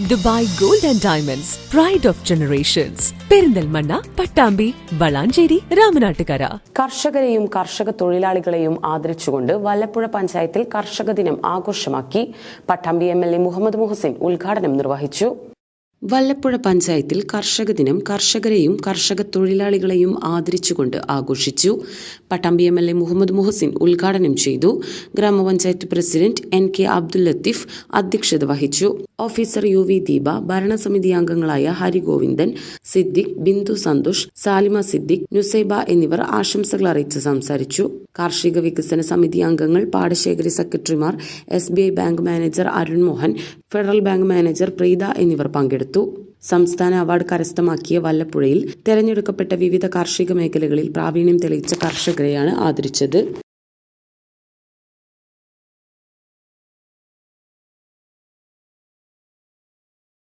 Dubai gold and diamonds, pride of generations, Perinthalmanna, Pattambi, Valanchery, Ramanattukara. കർഷകരെയും കർഷക തൊഴിലാളികളെയും ആദരിച്ചുകൊണ്ട് വല്ലപ്പുഴ പഞ്ചായത്തിൽ കർഷക ദിനം ആഘോഷമാക്കി. പട്ടാമ്പി MLA മുഹമ്മദ് മുഹസിൻ ഉദ്ഘാടനം നിർവഹിച്ചു. വല്ലപ്പുഴ പഞ്ചായത്തിൽ കർഷക ദിനം കർഷകരെയും കർഷക തൊഴിലാളികളെയും ആദരിച്ചുകൊണ്ട് ആഘോഷിച്ചു. പട്ടാമ്പി MLA മുഹമ്മദ് മുഹസിൻ ഉദ്ഘാടനം ചെയ്തു. ഗ്രാമപഞ്ചായത്ത് പ്രസിഡന്റ് NK അബ്ദുൽ ലത്തീഫ് അധ്യക്ഷത വഹിച്ചു. ഓഫീസർ UV ദീപ, ഭരണസമിതി അംഗങ്ങളായ ഹരിഗോവിന്ദൻ, സിദ്ദിഖ്, ബിന്ദു സന്തോഷ്, സാലിമ സിദ്ദിഖ്, നുസൈബ എന്നിവർ ആശംസകൾ അറിയിച്ച് സംസാരിച്ചു. കാർഷിക വികസന സമിതി അംഗങ്ങൾ, പാടശേഖരി സെക്രട്ടറിമാർ, SBI bank manager Arun Mohan, Federal Bank manager Preetha എന്നിവർ പങ്കെടുത്തു. സംസ്ഥാന അവാർഡ് കരസ്ഥമാക്കിയ വല്ലപ്പുഴയിൽ തെരഞ്ഞെടുക്കപ്പെട്ട വിവിധ കാർഷിക മേഖലകളിൽ പ്രാവീണ്യം തെളിയിച്ച കർഷകരെയാണ് ആദരിച്ചത്.